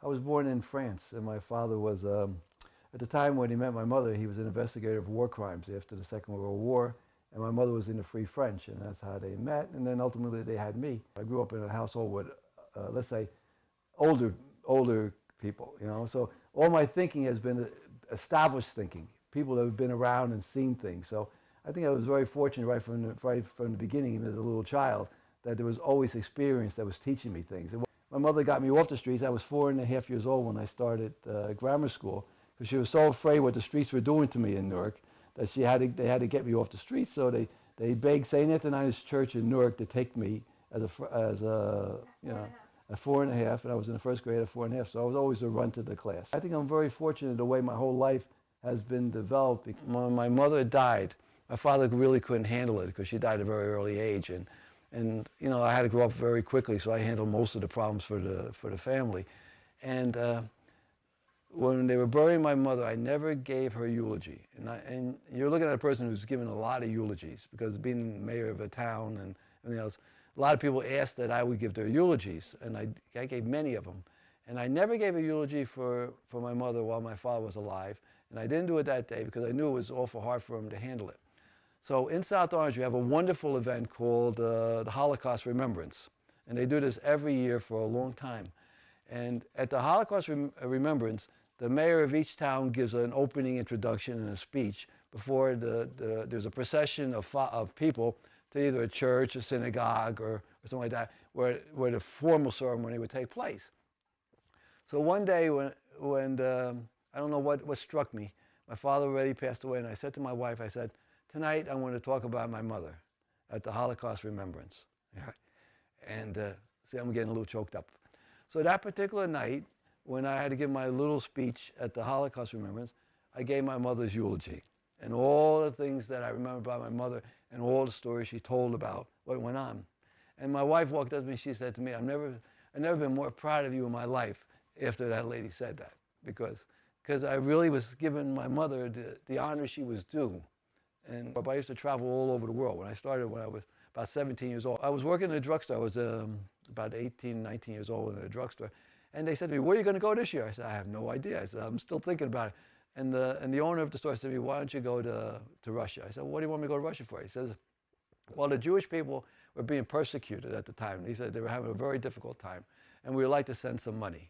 I was born in France, and my father was, at the time when he met my mother, he was an investigator of war crimes after the Second World War, and my mother was in the Free French, and that's how they met, and then ultimately they had me. I grew up in a household with, let's say, older people, you know, so all my thinking has been established thinking, people that have been around and seen things. So I think I was very fortunate right from the beginning, even as a little child, that there was always experience that was teaching me things. And my mother got me off the streets. I was 4.5 years old when I started grammar school, because she was so afraid what the streets were doing to me in Newark that they had to get me off the streets. So they begged St. Antoninus Church in Newark to take me as a you know, at 4.5, and I was in the first grade at 4.5, so I was always a run to the class. I think I'm very fortunate the way my whole life has been developed. When my mother died, my father really couldn't handle it because she died at a very early age, and you know, I had to grow up very quickly, so I handled most of the problems for the family. And when they were burying my mother, I never gave her eulogy. And you're looking at a person who's given a lot of eulogies, because being mayor of a town and everything else, a lot of people asked that I would give their eulogies, and I gave many of them. And I never gave a eulogy for my mother while my father was alive, and I didn't do it that day because I knew it was awful hard for him to handle it. So in South Orange, we have a wonderful event called the Holocaust Remembrance, and they do this every year for a long time. And at the Holocaust Remembrance, the mayor of each town gives an opening introduction and a speech before there's a procession of people to either a church, a synagogue, or something like that, where the formal ceremony would take place. So one day when I don't know what struck me, my father already passed away, and I said to my wife, I said, tonight I want to talk about my mother at the Holocaust Remembrance. And see, I'm getting a little choked up. So that particular night, when I had to give my little speech at the Holocaust Remembrance, I gave my mother's eulogy and all the things that I remember about my mother and all the stories she told about what went on. And my wife walked up to me and she said to me, I've never been more proud of you in my life after that lady said that, because I really was giving my mother the honor she was due. And I used to travel all over the world. When I started when I was about 17 years old, I was working in a drugstore. I was about 18, 19 years old in a drugstore. And they said to me, where are you going to go this year? I said, I have no idea. I said, I'm still thinking about it. And the owner of the store said to me, why don't you go to Russia? I said, what do you want me to go to Russia for? He says, well, the Jewish people were being persecuted at the time. He said they were having a very difficult time, and we would like to send some money.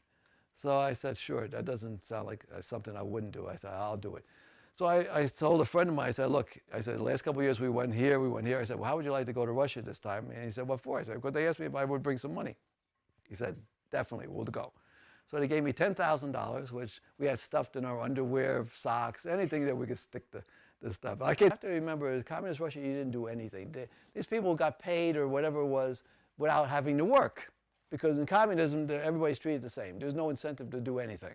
So I said, sure, that doesn't sound like something I wouldn't do. I said, I'll do it. So I told a friend of mine, I said, look, I said, the last couple of years we went here, we went here. I said, well, how would you like to go to Russia this time? And he said, what for? I said, because they asked me if I would bring some money. He said, definitely, we'll go. So they gave me $10,000, which we had stuffed in our underwear, socks, anything that we could stick the stuff. I have to remember, in Communist Russia, you didn't do anything. These people got paid or whatever it was without having to work. Because in communism, everybody's treated the same. There's no incentive to do anything.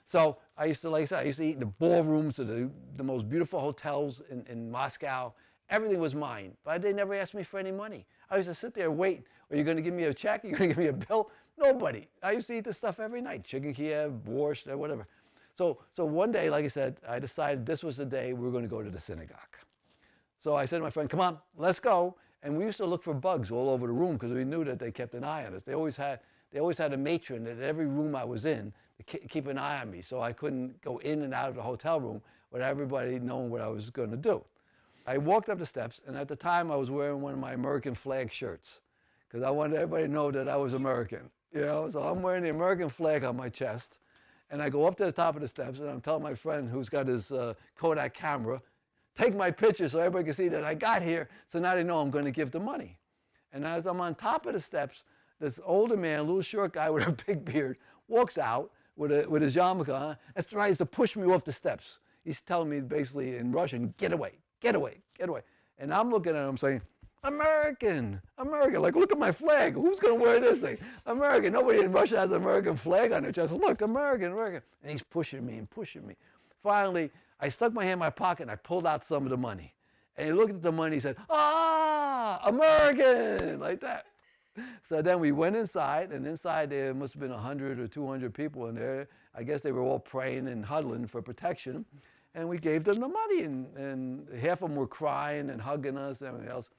So I used to, like I said, I used to eat in the ballrooms of the most beautiful hotels in Moscow. Everything was mine, but they never asked me for any money. I used to sit there and wait. Are you going to give me a check? Are you going to give me a bill? Nobody. I used to eat this stuff every night, chicken Kiev, borscht, whatever. So one day, like I said, I decided this was the day we were going to go to the synagogue. So I said to my friend, come on, let's go. And we used to look for bugs all over the room because we knew that they kept an eye on us. They always had a matron at every room I was in to keep an eye on me, so I couldn't go in and out of the hotel room without everybody knowing what I was going to do. I walked up the steps, and at the time I was wearing one of my American flag shirts because I wanted everybody to know that I was American. You know, so I'm wearing the American flag on my chest, and I go up to the top of the steps, and I'm telling my friend who's got his Kodak camera, take my picture so everybody can see that I got here, so now they know I'm going to give the money. And as I'm on top of the steps, this older man, a little short guy with a big beard, walks out with his yarmulke on and tries to push me off the steps. He's telling me basically in Russian, get away, get away, get away. And I'm looking at him saying, American, American. Like, look at my flag. Who's going to wear this thing? American. Nobody in Russia has an American flag on their chest. Look, American, American. And he's pushing me and pushing me. Finally, I stuck my hand in my pocket and I pulled out some of the money. And he looked at the money and he said, ah, American, like that. So then we went inside, and inside there must have been 100 or 200 people in there. I guess they were all praying and huddling for protection. And we gave them the money, and half of them were crying and hugging us and everything else.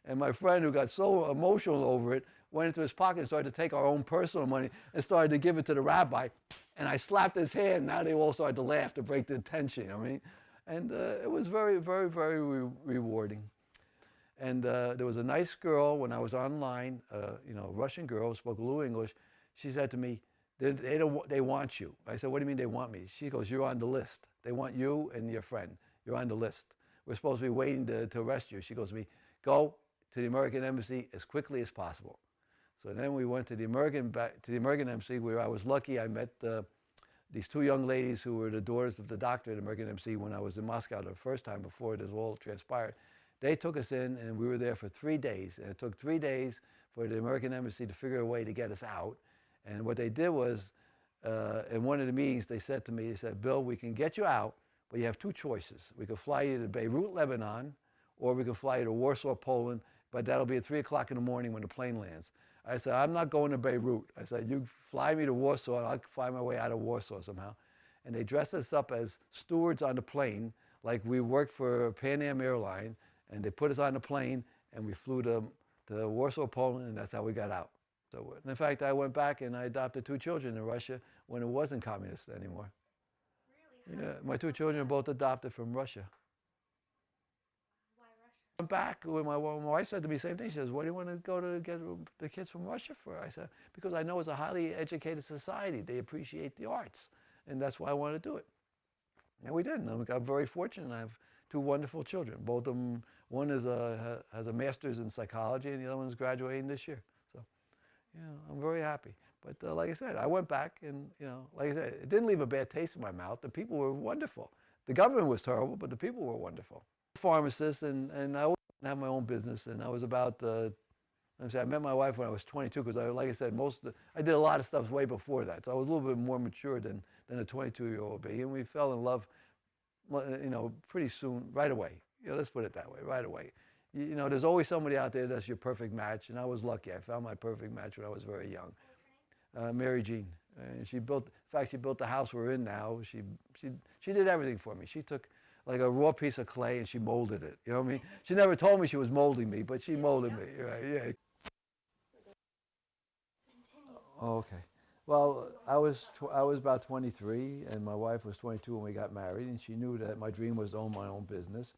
And my friend, who got so emotional over it, went into his pocket and started to take our own personal money and started to give it to the rabbi. And I slapped his hand. Now they all started to laugh to break the tension. I mean, and it was very, very, very rewarding. And there was a nice girl when I was online, you know, a Russian girl, spoke a little English. She said to me, they want you. I said, what do you mean they want me? She goes, you're on the list. They want you and your friend. You're on the list. We're supposed to be waiting to arrest you. She goes to me, go to the American embassy as quickly as possible. So then we went to the American embassy, where I was lucky. I met these two young ladies who were the daughters of the doctor at the American embassy when I was in Moscow the first time before this all transpired. They took us in, and we were there for 3 days. And it took 3 days for the American embassy to figure a way to get us out. And what they did was, in one of the meetings, they said to me, they said, Bill, we can get you out, but you have 2 choices. We could fly you to Beirut, Lebanon, or we could fly you to Warsaw, Poland, but that'll be at 3 o'clock in the morning when the plane lands. I said, I'm not going to Beirut. I said, you fly me to Warsaw, and I'll find my way out of Warsaw somehow. And they dressed us up as stewards on the plane, like we worked for Pan Am Airline, and they put us on the plane, and we flew to Warsaw, Poland, and that's how we got out. So, in fact, I went back and I adopted 2 children in Russia when it wasn't communist anymore. Really? Yeah, my 2 children are both adopted from Russia. Why Russia? I went back when my wife said to me the same thing. She says, what do you want to go to get the kids from Russia for? I said, because I know it's a highly educated society. They appreciate the arts, and that's why I want to do it. And we did. And I'm very fortunate. I have 2 wonderful children. Both of them, one has a master's in psychology, and the other one's graduating this year. So, you know, I'm very happy. But like I said, I went back, and you know, like I said, it didn't leave a bad taste in my mouth. The people were wonderful. The government was terrible, but the people were wonderful. Pharmacist, and I always have my own business. And I was about, I met my wife when I was 22, because like I said, I did a lot of stuff way before that. So I was a little bit more mature than a 22-year-old would be. And we fell in love, you know, pretty soon, right away. You know, let's put it that way, right away. You know, there's always somebody out there that's your perfect match, and I was lucky. I found my perfect match when I was very young. Mary Jean. And she built, in fact, she built the house we're in now. She did everything for me. She took like a raw piece of clay and she molded it. You know what I mean? She never told me she was molding me, but she molded me. Right? Yeah. Oh, okay. Well, I was about 23, and my wife was 22 when we got married, and she knew that my dream was to own my own business.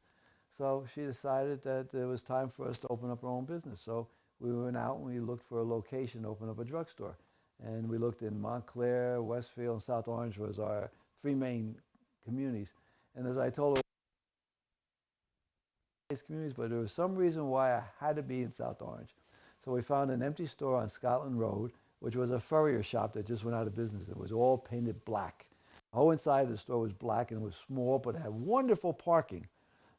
So she decided that it was time for us to open up our own business. So we went out and we looked for a location to open up a drugstore. And we looked in Montclair, Westfield, and South Orange was our 3 main communities. And as I told her, these communities, but there was some reason why I had to be in South Orange. So we found an empty store on Scotland Road, which was a furrier shop that just went out of business. It was all painted black. The whole inside of the store was black, and it was small, but it had wonderful parking.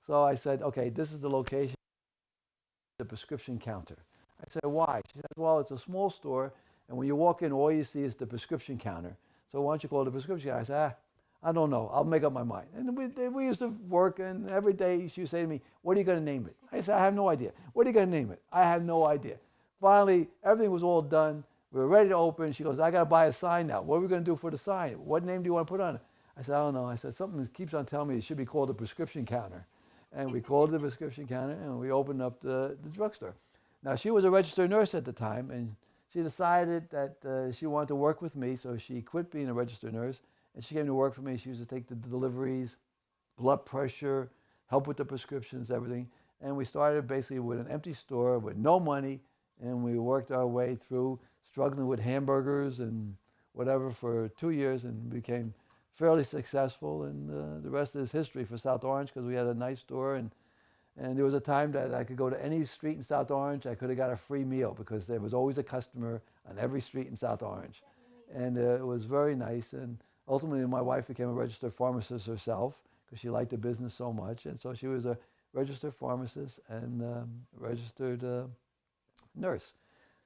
So I said, okay, this is the location, the prescription counter. I said, why? She said, well, it's a small store, and when you walk in, all you see is the prescription counter. So why don't you call it the prescription counter? I said, I don't know. I'll make up my mind. And we used to work, and every day she would say to me, what are you going to name it? I said, I have no idea. What are you going to name it? I have no idea. Finally, everything was all done. We were ready to open. She goes, I got to buy a sign now. What are we going to do for the sign? What name do you want to put on it? I said, I don't know. I said, something keeps on telling me it should be called the prescription counter. And we called it the prescription counter, and we opened up the drugstore. Now, she was a registered nurse at the time, and she decided that she wanted to work with me, so she quit being a registered nurse, and she came to work for me. She used to take the deliveries, blood pressure, help with the prescriptions, everything. And we started basically with an empty store with no money, and we worked our way through struggling with hamburgers and whatever for 2 years, and became fairly successful. And the rest is history for South Orange, because we had a nice store, and there was a time that I could go to any street in South Orange. I could have got a free meal because there was always a customer on every street in South Orange. And it was very nice. And ultimately, my wife became a registered pharmacist herself because she liked the business so much. And so she was a registered pharmacist and registered nurse.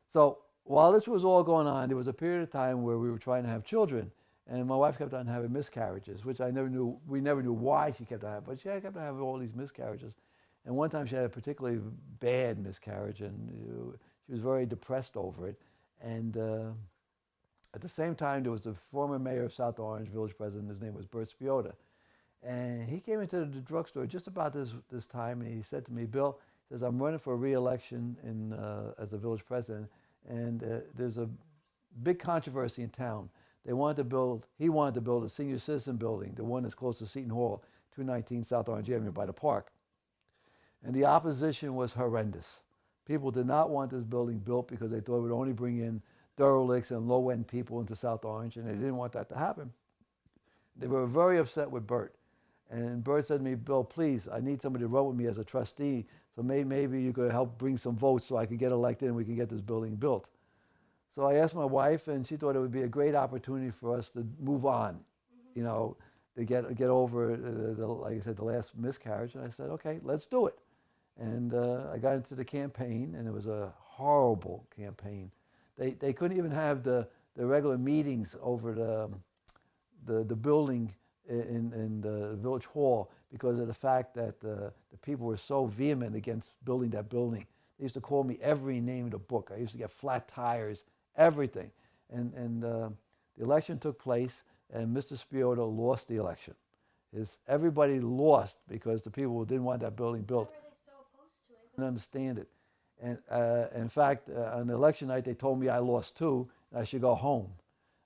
So while this was all going on, there was a period of time where we were trying to have children. And my wife kept on having miscarriages, which we never knew why she kept on having, but she kept on having all these miscarriages. And one time she had a particularly bad miscarriage, and she was very depressed over it. And at the same time, there was the former mayor of South Orange, village president. His name was Bert Spiota. And he came into the drugstore just about this time, and he said to me, Bill, he says, I'm running for re-election as the village president, And there's a big controversy in town. He wanted to build a senior citizen building, the one that's close to Seton Hall, 219 South Orange Avenue by the park. And the opposition was horrendous. People did not want this building built because they thought it would only bring in derelicts and low-end people into South Orange, and they didn't want that to happen. They were very upset with Bert. And Bert said to me, Bill, please, I need somebody to run with me as a trustee, so maybe you could help bring some votes so I could get elected and we can get this building built. So I asked my wife, and she thought it would be a great opportunity for us to move on, you know, to get over, like I said, the last miscarriage. And I said, okay, let's do it. And I got into the campaign, and it was a horrible campaign. They couldn't even have the regular meetings over the building in the village hall because of the fact that the people were so vehement against building that building. They used to call me every name in the book. I used to get flat tires, everything. And the election took place, and Mr. Spiotta lost the election. Everybody lost because the people didn't want that building built. Why were they so opposed to it? I didn't understand it. And in fact, on election night, they told me I lost too, and I should go home.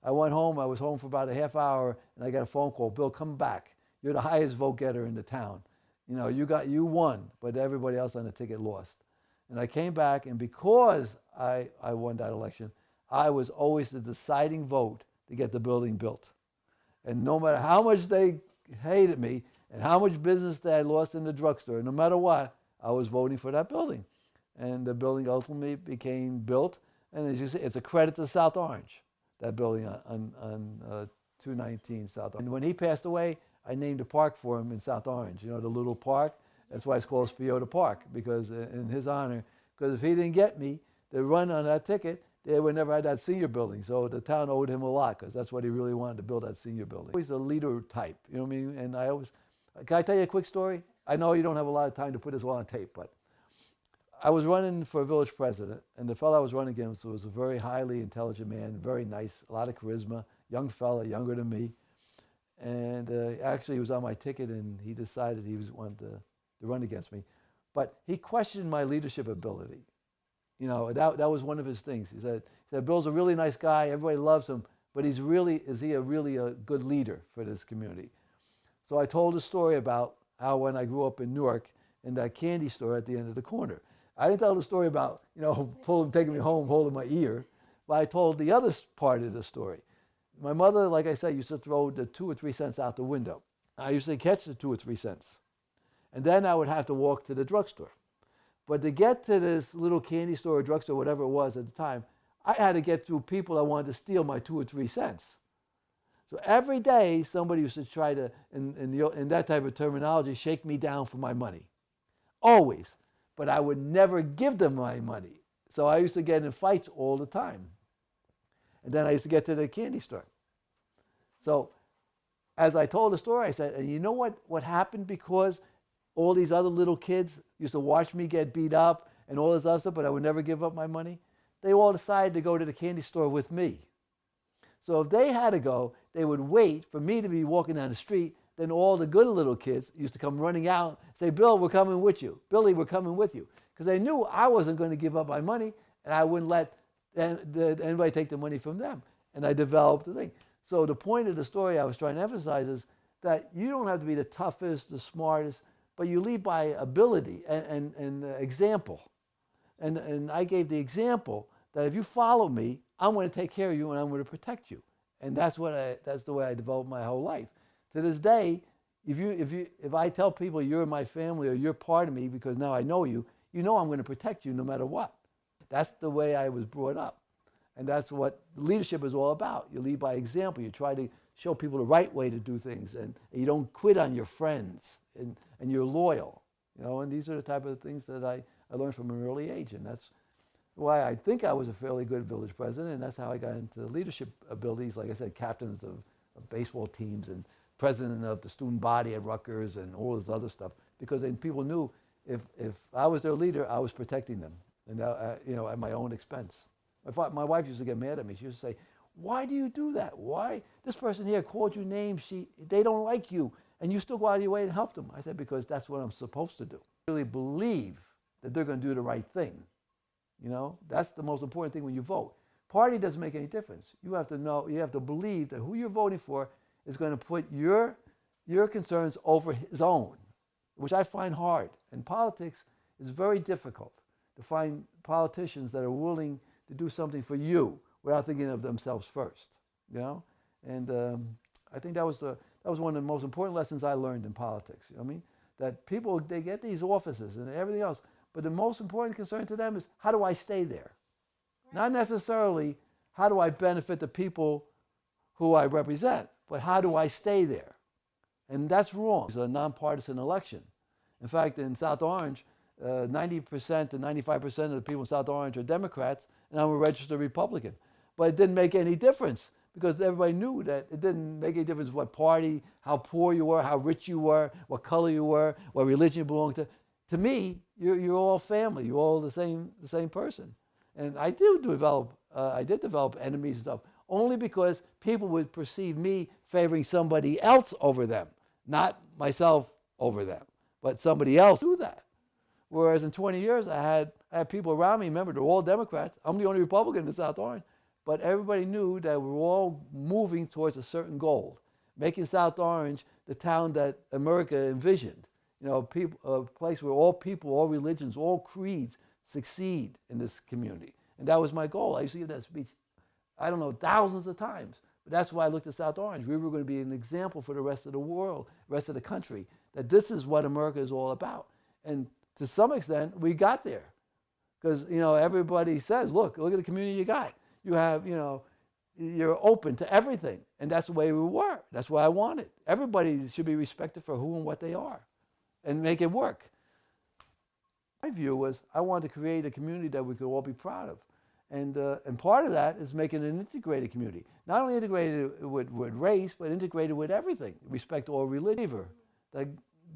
I went home. I was home for about a half hour, and I got a phone call. Bill, come back. You're the highest vote getter in the town. You know, you won, but everybody else on the ticket lost. And I came back, and because I won that election, I was always the deciding vote to get the building built. And no matter how much they hated me and how much business that I lost in the drugstore, no matter what, I was voting for that building. And the building ultimately became built. And as you see, it's a credit to South Orange, that building on 219 South Orange. And when he passed away, I named a park for him in South Orange, you know, the little park. That's why it's called Spiotta Park, because in his honor, because if he didn't get me to run on that ticket, they would never had that senior building. So the town owed him a lot, because that's what he really wanted to build, that senior building. Always a leader type, you know what I mean? And can I tell you a quick story? I know you don't have a lot of time to put this all on tape, but I was running for village president, and the fellow I was running against was a very highly intelligent man, very nice, a lot of charisma, young fella, younger than me. And actually, he was on my ticket, and he decided he wanted to run against me. But he questioned my leadership ability. You know, that was one of his things. He said, Bill's a really nice guy, everybody loves him, but is he really a good leader for this community? So I told a story about how when I grew up in Newark, in that candy store at the end of the corner. I didn't tell the story about, you know, taking me home, holding my ear, but I told the other part of the story. My mother, like I said, used to throw the 2 or 3 cents out the window. I used to catch the 2 or 3 cents. And then I would have to walk to the drugstore. But to get to this little candy store or drugstore, whatever it was at the time, I had to get through people that wanted to steal my 2 or 3 cents. So every day, somebody used to try to, in that type of terminology, shake me down for my money. Always. But I would never give them my money. So I used to get in fights all the time. And then I used to get to the candy store. So as I told the story, I said, and you know what happened because all these other little kids used to watch me get beat up and all this other stuff, but I would never give up my money? They all decided to go to the candy store with me. So if they had to go, they would wait for me to be walking down the street. Then all the good little kids used to come running out and say, Bill, we're coming with you. Billy, we're coming with you. Because they knew I wasn't going to give up my money, and I wouldn't let anybody take the money from them. And I developed the thing. So the point of the story I was trying to emphasize is that you don't have to be the toughest, the smartest, but you lead by ability and example. And I gave the example that if you follow me, I'm going to take care of you and I'm going to protect you. And that's the way I developed my whole life. To this day, if I tell people you're my family or you're part of me because now I know you, you know I'm going to protect you no matter what. That's the way I was brought up. And that's what leadership is all about. You lead by example. You try to show people the right way to do things, and you don't quit on your friends, and you're loyal. You know, and these are the type of things that I learned from an early age, and that's why I think I was a fairly good village president, and that's how I got into leadership abilities. Like I said, captains of baseball teams and president of the student body at Rutgers and all this other stuff, because then people knew if I was their leader, I was protecting them, and you know, at my own expense. My wife used to get mad at me. She used to say, why do you do that? Why? This person here called you names. They don't like you, and you still go out of your way and help them. I said, because that's what I'm supposed to do. I really believe that they're going to do the right thing. You know, that's the most important thing when you vote. Party doesn't make any difference. You have to know, you have to believe that who you're voting for is going to put your concerns over his own, which I find hard. And politics is very difficult to find politicians that are willing to do something for you without thinking of themselves first. You know, and I think that was one of the most important lessons I learned in politics. You know what I mean? That people, they get these offices and everything else, but the most important concern to them is, how do I stay there? Not necessarily how do I benefit the people who I represent, but how do I stay there? And that's wrong. It's a nonpartisan election. In fact, in South Orange, 90% to 95% of the people in South Orange are Democrats, and I'm a registered Republican. But it didn't make any difference, because everybody knew that it didn't make any difference what party, how poor you were, how rich you were, what color you were, what religion you belonged to. To me, you're all family. You're all the same person. And I did develop enemies and stuff, only because people would perceive me favoring somebody else over them, not myself over them, but somebody else do that. Whereas in 20 years, I had people around me, remember, they're all Democrats. I'm the only Republican in South Orange. But everybody knew that we were all moving towards a certain goal, making South Orange the town that America envisioned. You know, a place where all people, all religions, all creeds succeed in this community. And that was my goal. I used to give that speech, I don't know, thousands of times. But that's why I looked at South Orange. We were going to be an example for the rest of the world, rest of the country, that this is what America is all about. And to some extent, we got there. Because, you know, everybody says, look at the community you got. You have, you know, you're open to everything. And that's the way we were. That's what I wanted. Everybody should be respected for who and what they are and make it work. My view was I wanted to create a community that we could all be proud of. And part of that is making an integrated community. Not only integrated with race, but integrated with everything. Respect all religion. That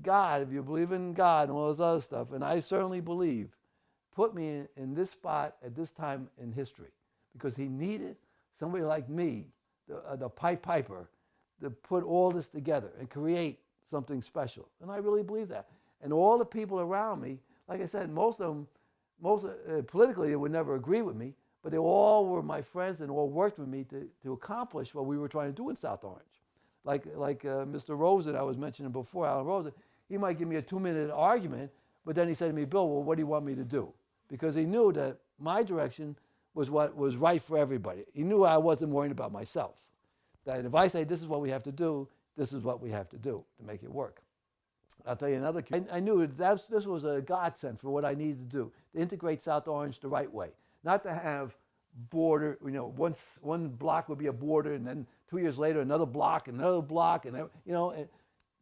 God, if you believe in God and all this other stuff, and I certainly believe, put me in this spot at this time in history. Because he needed somebody like me, the Pied Piper, to put all this together and create something special. And I really believe that. And all the people around me, like I said, most of them, politically, they would never agree with me, but they all were my friends and all worked with me to accomplish what we were trying to do in South Orange. Like Mr. Rosen, I was mentioning before, Alan Rosen, he might give me a 2-minute argument, but then he said to me, Bill, well, what do you want me to do? Because he knew that my direction was what was right for everybody. He knew I wasn't worrying about myself. That if I say this is what we have to do, this is what we have to do to make it work. I'll tell you another. I knew this was a godsend for what I needed to do, to integrate South Orange the right way. Not to have border, you know, one block would be a border, and then 2 years later another block, and you know.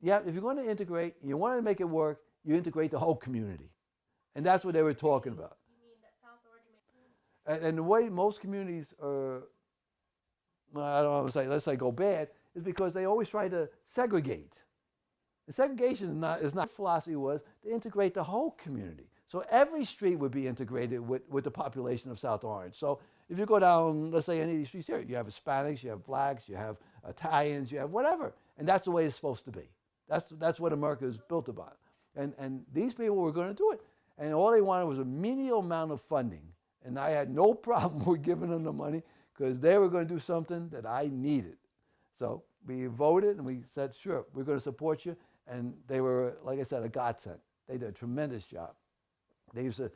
Yeah, if you're going to integrate, you want to make it work, you integrate the whole community. And that's what they were talking about. And the way most communities are, I don't want to say, let's say go bad, is because they always try to segregate. And segregation is not philosophy was to integrate the whole community. So every street would be integrated with the population of South Orange. So if you go down, let's say any of these streets here, you have Hispanics, you have blacks, you have Italians, you have whatever. And that's the way it's supposed to be. That's what America is built about. And these people were going to do it. And all they wanted was a menial amount of funding. And I had no problem with giving them the money because they were going to do something that I needed. So we voted and we said, sure, we're going to support you. And they were, like I said, a godsend. They did a tremendous job. They used to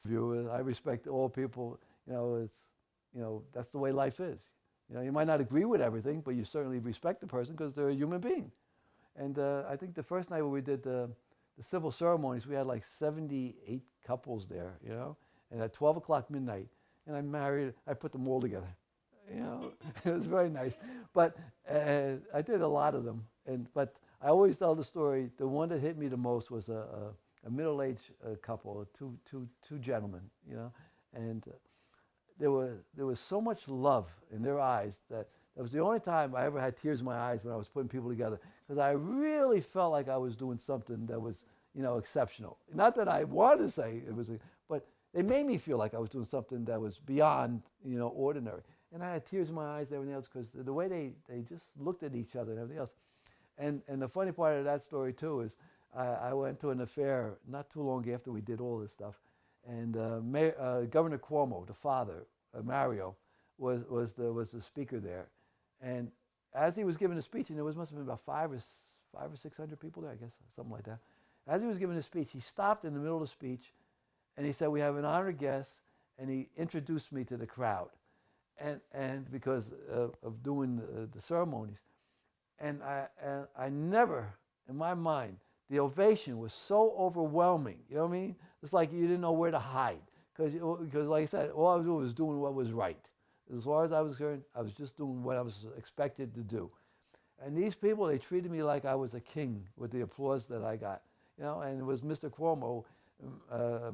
view, I respect all people, you know, that's the way life is. You know, you might not agree with everything, but you certainly respect the person because they're a human being. And I think the first night when we did the civil ceremonies, we had like 78 couples there, you know. And at 12 o'clock midnight, and I put them all together. You know, it was very nice. But I did a lot of them. But I always tell the story, the one that hit me the most was a middle-aged couple, two gentlemen, you know. And there was so much love in their eyes that was the only time I ever had tears in my eyes when I was putting people together. Because I really felt like I was doing something that was, you know, exceptional. Not that I wanted to say it was, but they made me feel like I was doing something that was beyond, you know, ordinary. And I had tears in my eyes and everything else because the way they just looked at each other and everything else. And the funny part of that story too is I went to an affair not too long after we did all this stuff. and Governor Cuomo, the father, Mario, was the speaker there, and as he was giving a speech, and there must have been about five or 600 people there, I guess, something like that. As he was giving a speech, he stopped in the middle of the speech, and he said, "We have an honored guest," and he introduced me to the crowd, and because of doing the ceremonies, and I never, in my mind, the ovation was so overwhelming. You know what I mean? It's like you didn't know where to hide, because like I said, all I was doing was doing what was right. As far as I was concerned, I was just doing what I was expected to do. And these people, they treated me like I was a king with the applause that I got. You know, and it was Mr. Cuomo,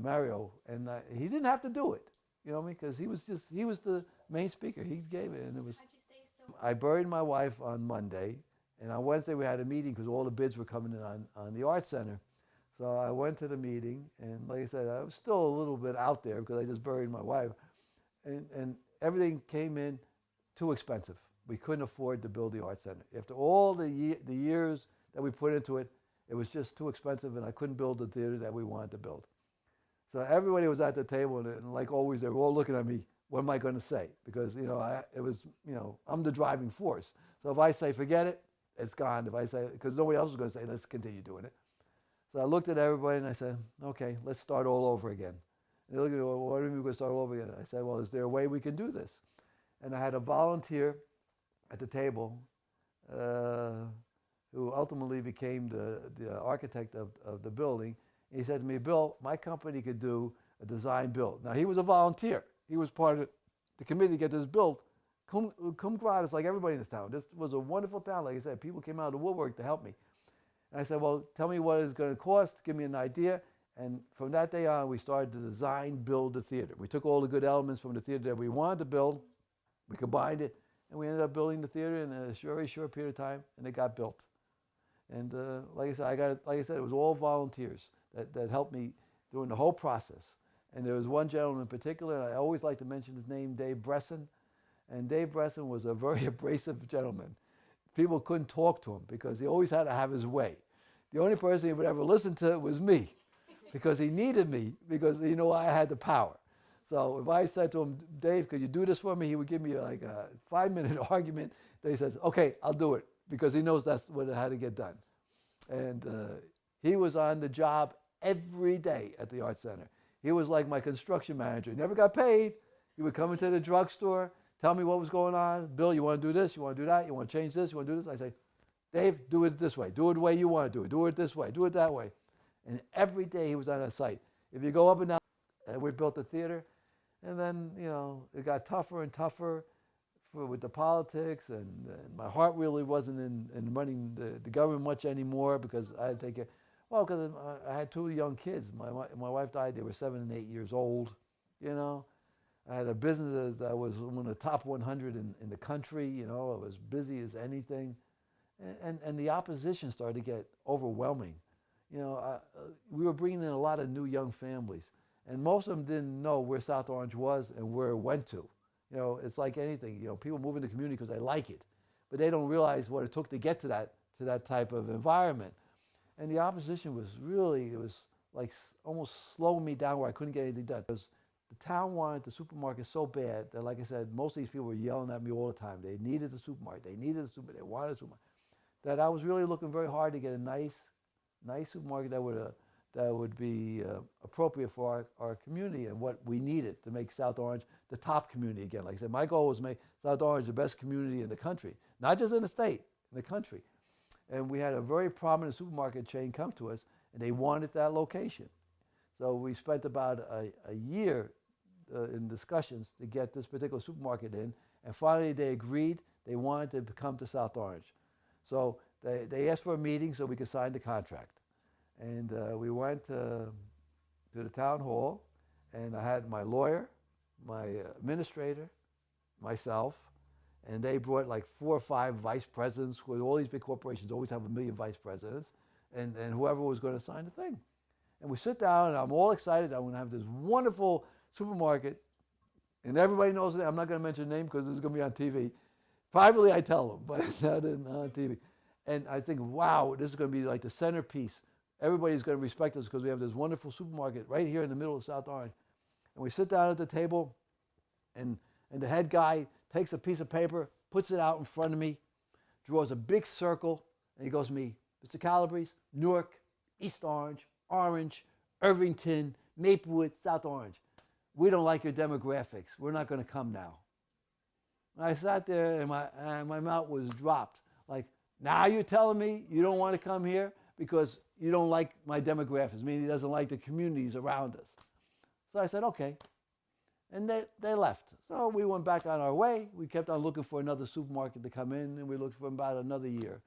Mario, and he didn't have to do it. You know what I mean? Because he was the main speaker. He gave it, and it was. How'd you stay so? I buried my wife on Monday, and on Wednesday we had a meeting because all the bids were coming in on the Art Center. So I went to the meeting, and like I said, I was still a little bit out there because I just buried my wife, and everything came in too expensive. We couldn't afford to build the Art Center. After all the years that we put into it, it was just too expensive, and I couldn't build the theater that we wanted to build. So everybody was at the table, and like always, they were all looking at me. What am I going to say? Because I'm the driving force. So if I say forget it, it's gone. If I say, because nobody else was going to say, let's continue doing it. So I looked at everybody and I said, okay, let's start all over again. And they looked at me, well, what do you mean we're going to start all over again? I said, well, is there a way we can do this? And I had a volunteer at the table who ultimately became the architect of the building. He said to me, Bill, my company could do a design build. Now, he was a volunteer. He was part of the committee to get this built. Cum gratis, like everybody in this town. This was a wonderful town. Like I said, people came out of the woodwork to help me. And I said, well, tell me what it's going to cost. Give me an idea. And from that day on, we started to design, build the theater. We took all the good elements from the theater that we wanted to build. We combined it. And we ended up building the theater in a very short period of time. And it got built. And like I said, it was all volunteers that helped me during the whole process. And there was one gentleman in particular, and I always like to mention his name, Dave Bresson. And Dave Bresson was a very abrasive gentleman. People couldn't talk to him because he always had to have his way. The only person he would ever listen to was me because he needed me because he knew I had the power. So if I said to him, Dave, could you do this for me? He would give me like a 5-minute argument. Then he says, okay, I'll do it because he knows that's what had to get done. And he was on the job every day at the Art Center. He was like my construction manager. He never got paid. He would come into the drugstore, tell me what was going on. Bill, you want to do this? You want to do that? You want to change this? You want to do this? I say, Dave, do it this way. Do it the way you want to do it. Do it this way. Do it that way. And every day he was on that site. If you go up and down, we built the theater. And then, it got tougher and tougher with the politics. And my heart really wasn't in running the government much anymore because I had to take care. Well, because I had 2 young kids. My wife died. They were 7 and 8 years old, I had a business that was one of the top 100 in the country. I was busy as anything. And the opposition started to get overwhelming. We were bringing in a lot of new young families. And most of them didn't know where South Orange was and where it went to. It's like anything. People move in the community because they like it. But they don't realize what it took to get to that type of environment. And the opposition was really, it was like almost slowing me down where I couldn't get anything done. Because the town wanted the supermarket so bad that, like I said, most of these people were yelling at me all the time. They needed the supermarket. They needed the supermarket. They wanted a supermarket. That I was really looking very hard to get a nice supermarket that would be appropriate for our community and what we needed to make South Orange the top community again. Like I said, my goal was to make South Orange the best community in the country, not just in the state, in the country. And we had a very prominent supermarket chain come to us, and they wanted that location. So we spent about a year in discussions to get this particular supermarket in, and finally they agreed they wanted to come to South Orange. So they asked for a meeting so we could sign the contract. And we went to the town hall, and I had my lawyer, my administrator, myself, and they brought like 4 or 5 vice presidents. All these big corporations always have 1 million vice presidents, and whoever was going to sign the thing. And we sit down, and I'm all excited. I'm going to have this wonderful supermarket, and everybody knows it. I'm not going to mention the name because it's going to be on TV. Privately, I tell them, but not on TV. And I think, wow, this is going to be like the centerpiece. Everybody's going to respect us because we have this wonderful supermarket right here in the middle of South Orange. And we sit down at the table, and the head guy takes a piece of paper, puts it out in front of me, draws a big circle, and he goes to me, Mr. Calabrese, Newark, East Orange, Orange, Irvington, Maplewood, South Orange. We don't like your demographics. We're not going to come now. And I sat there and my mouth was dropped. Like, now you're telling me you don't want to come here because you don't like my demographics, meaning he doesn't like the communities around us. So I said, okay. And they left. So we went back on our way. We kept on looking for another supermarket to come in, and we looked for about another year.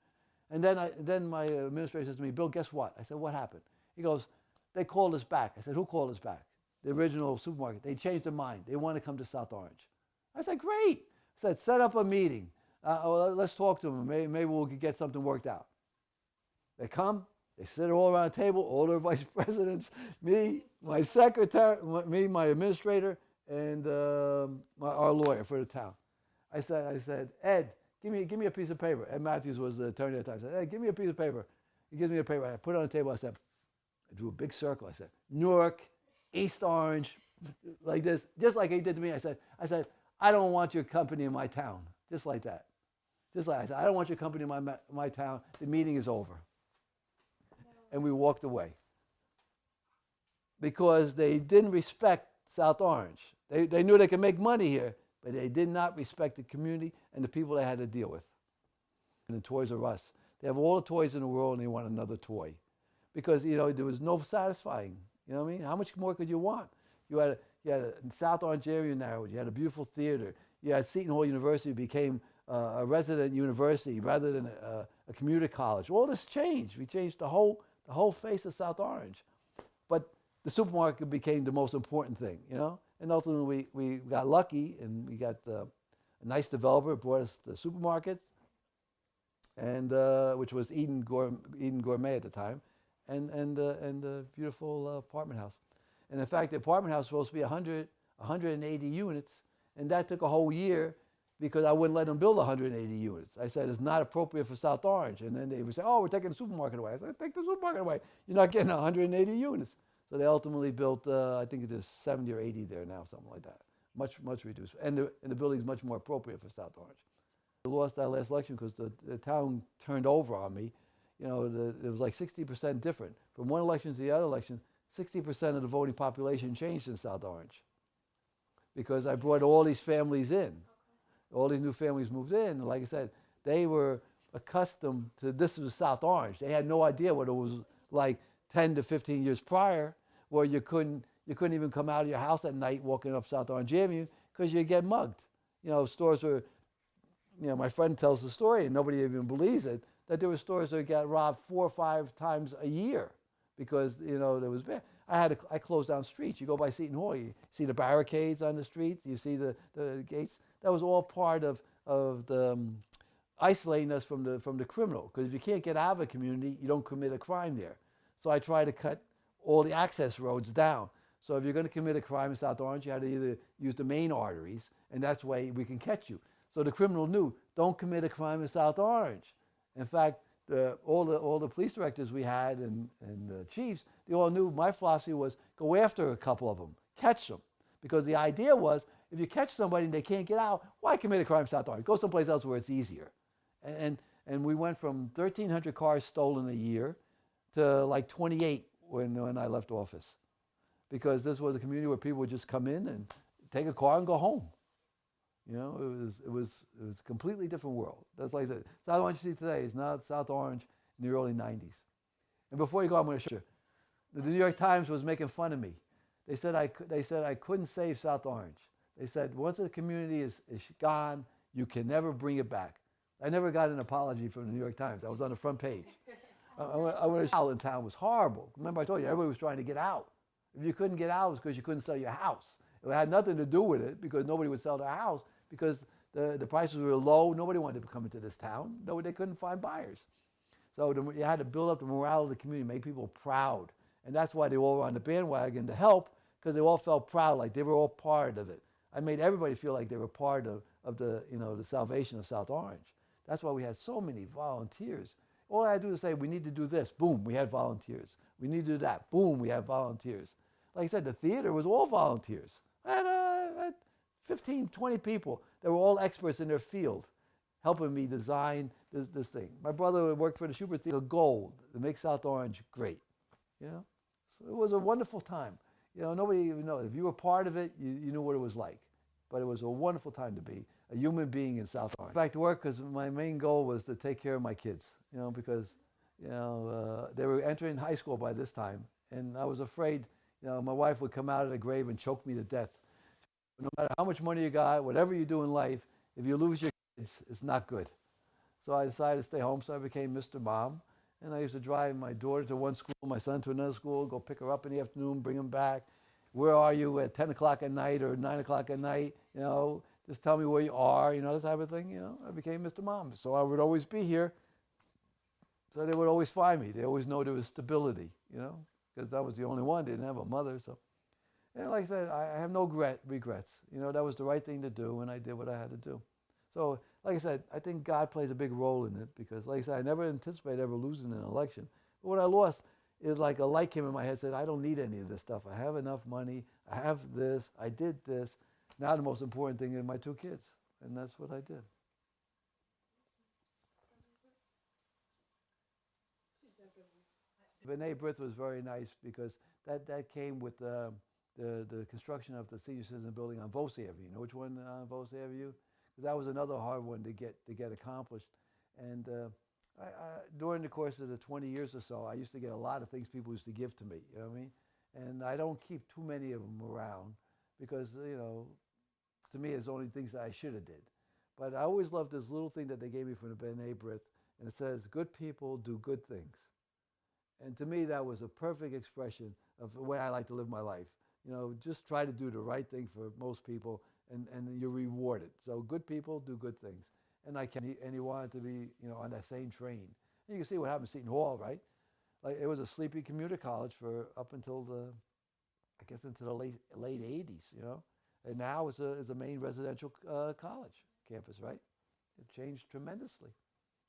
And then my administrator says to me, Bill, guess what? I said, what happened? He goes, they called us back. I said, who called us back? The original supermarket. They changed their mind. They want to come to South Orange. I said, great. I said, set up a meeting. Let's talk to them. Maybe we'll get something worked out. They come. They sit all around the table, all their vice presidents, me, my secretary, my administrator, and our lawyer for the town. I said, Ed, give me a piece of paper. Ed Matthews was the attorney at the time. I said, Ed, give me a piece of paper. He gives me a paper. I put it on the table. I said, I drew a big circle. I said, Newark, East Orange, like this, just like he did to me. I said, I don't want your company in my town, just like that. Just like I said, I don't want your company in my town. The meeting is over. And we walked away because they didn't respect South Orange. They knew they could make money here, but they did not respect the community and the people they had to deal with. And the Toys R Us, they have all the toys in the world and they want another toy because, there was no satisfying. You know what I mean? How much more could you want? You had a South Orange area narrowed. You had a beautiful theater. You had Seton Hall University became a resident university rather than a community college. All this changed. We changed the whole face of South Orange. But the supermarket became the most important thing, And ultimately we got lucky and we got a nice developer brought us the supermarket, and which was Eden Gourmet at the time, and the beautiful apartment house. And in fact, the apartment house was supposed to be 180 units, and that took a whole year because I wouldn't let them build 180 units. I said, it's not appropriate for South Orange. And then they would say, oh, we're taking the supermarket away. I said, take the supermarket away. You're not getting 180 units. So they ultimately built, I think there's 70 or 80 there now, something like that. Much reduced. And the building's much more appropriate for South Orange. I lost that last election because the town turned over on me. It was like 60% different. From one election to the other election, 60% of the voting population changed in South Orange because I brought all these families in. All these new families moved in. And like I said, they were accustomed to this was South Orange. They had no idea what it was like 10 to 15 years prior, where you couldn't even come out of your house at night walking up South Orange Avenue because you'd get mugged. Stores were, my friend tells the story and nobody even believes it, that there were stores that got robbed 4 or 5 times a year because, there was bad. I closed down streets. You go by Seton Hall, you see the barricades on the streets, you see the gates. That was all part of the isolating us from the criminal. Because if you can't get out of a community, you don't commit a crime there. So I try to cut all the access roads down. So if you're going to commit a crime in South Orange, you had to either use the main arteries, and that's why we can catch you. So the criminal knew, don't commit a crime in South Orange. In fact, all the police directors we had and the chiefs, they all knew my philosophy was go after a couple of them, catch them. Because the idea was, if you catch somebody and they can't get out, why commit a crime in South Orange? Go someplace else where it's easier. And we went from 1,300 cars stolen a year to like 28 when I left office. Because this was a community where people would just come in and take a car and go home. It was a completely different world. That's like I said, South Orange you see today is not South Orange in the early 90s. And before you go, I'm going to show you. The New York Times was making fun of me. They said I couldn't save South Orange. They said once the community is gone, you can never bring it back. I never got an apology from the New York Times. I was on the front page. I went out in town was horrible. Remember I told you, everybody was trying to get out. If you couldn't get out, it was because you couldn't sell your house. It had nothing to do with it because nobody would sell their house because the prices were low. Nobody wanted to come into this town. No, they couldn't find buyers. So you had to build up the morale of the community, make people proud. And that's why they all were on the bandwagon to help, because they all felt proud, like they were all part of it. I made everybody feel like they were part of the salvation of South Orange. That's why we had so many volunteers. All I had to do is say, we need to do this. Boom, we had volunteers. We need to do that. Boom, we had volunteers. like I said, the theater was all volunteers. I had 15, 20 people that were all experts in their field helping me design this thing. My brother worked for the Schubert Theater Gold to make South Orange great. You know? So it was a wonderful time. You know, nobody even knows. If you were part of it, you knew what it was like. But it was a wonderful time to be a human being in South Orange. Back to work because my main goal was to take care of my kids, you know, because, you know, they were entering high school by this time. And I was afraid, you know, my wife would come out of the grave and choke me to death. No matter how much money you got, whatever you do in life, if you lose your kids, it's not good. So I decided to stay home, so I became Mr. Mom. And I used to drive my daughter to one school, my son to another school, go pick her up in the afternoon, bring him back. Where are you at 10 o'clock at night or 9 o'clock at night? You know, just tell me where you are, you know, that type of thing. You know, I became Mr. Mom. So I would always be here. So they would always find me. They always know there was stability, you know, because I was the only one, didn't have a mother. So, and like I said, I have no regrets. You know, that was the right thing to do, and I did what I had to do. So, like I said, I think God plays a big role in it because, like I said, I never anticipated ever losing an election. But when I lost, it was like a light came in my head, said, I don't need any of this stuff. I have enough money. I have this. I did this. Now the most important thing is my two kids. And that's what I did. B'nai B'rith was very nice because that came with the construction of the senior citizen building on Vos Avenue. You know which one on Vos Avenue? Because that was another hard one to get accomplished. And during the course of the 20 years or so, I used to get a lot of things people used to give to me, you know what I mean? And I don't keep too many of them around because, you know, to me, it's only things that I should have did. But I always loved this little thing that they gave me from the B'nai B'rith, and it says, good people do good things. And to me, that was a perfect expression of the way I like to live my life. You know, just try to do the right thing for most people, and you're rewarded. So good people do good things. And he wanted to be, you know, on that same train. And you can see what happened at Seton Hall, right? Like it was a sleepy commuter college for up until I guess into the late 80s, you know. And now it's a main residential college campus, right? It changed tremendously.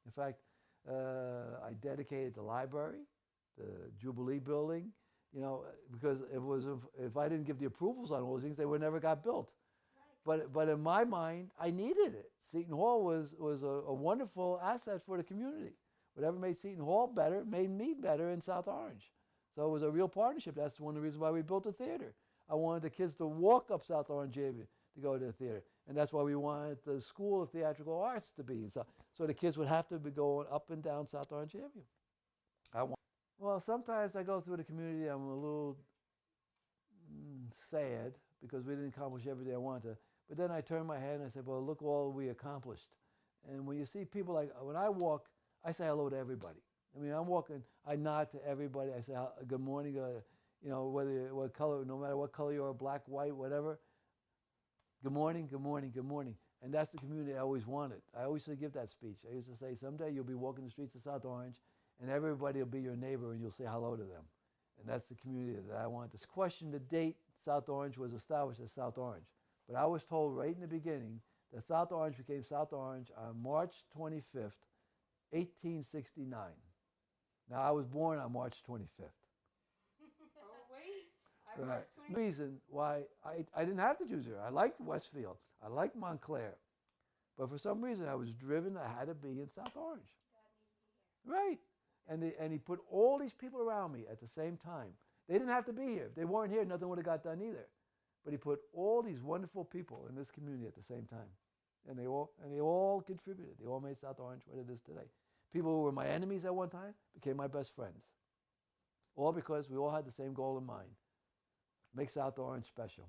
In fact, I dedicated the library, the Jubilee building, you know, because if I didn't give the approvals on all those things, they would never got built. But in my mind, I needed it. Seton Hall was a wonderful asset for the community. Whatever made Seton Hall better made me better in South Orange. So it was a real partnership. That's one of the reasons why we built the theater. I wanted the kids to walk up South Orange Avenue to go to the theater. And that's why we wanted the School of Theatrical Arts to be. So the kids would have to be going up and down South Orange Avenue. Well, sometimes I go through the community, I'm a little sad because we didn't accomplish everything I wanted to. But then I turn my head and I say, well, look all we accomplished. And when you see people like, when I walk, I say hello to everybody. I mean, I'm walking, I nod to everybody. I say, good morning, you know, what color, no matter what color you are, black, white, whatever. Good morning, good morning, good morning. And that's the community I always wanted. I always used to give that speech. I used to say, someday you'll be walking the streets of South Orange and everybody will be your neighbor and you'll say hello to them. And that's the community that I want. This question, the date South Orange was established as South Orange. But I was told right in the beginning that South Orange became South Orange on March 25th, 1869. Now, I was born on March 25th. Oh, wait. Right. The reason why I didn't have to choose here. I liked Westfield. I liked Montclair. But for some reason, I was driven. I had to be in South Orange. Right. And he put all these people around me at the same time. They didn't have to be here. If they weren't here, nothing would have got done either. But he put all these wonderful people in this community at the same time. And they all contributed. They all made South Orange what it is today. People who were my enemies at one time became my best friends. All because we all had the same goal in mind. Make South Orange special.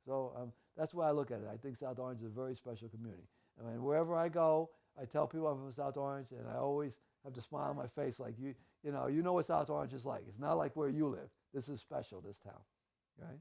So that's why I look at it. I think South Orange is a very special community. I mean, wherever I go, I tell people I'm from South Orange, and I always have to smile on my face like, you know what South Orange is like. It's not like where you live. This is special, this town, right?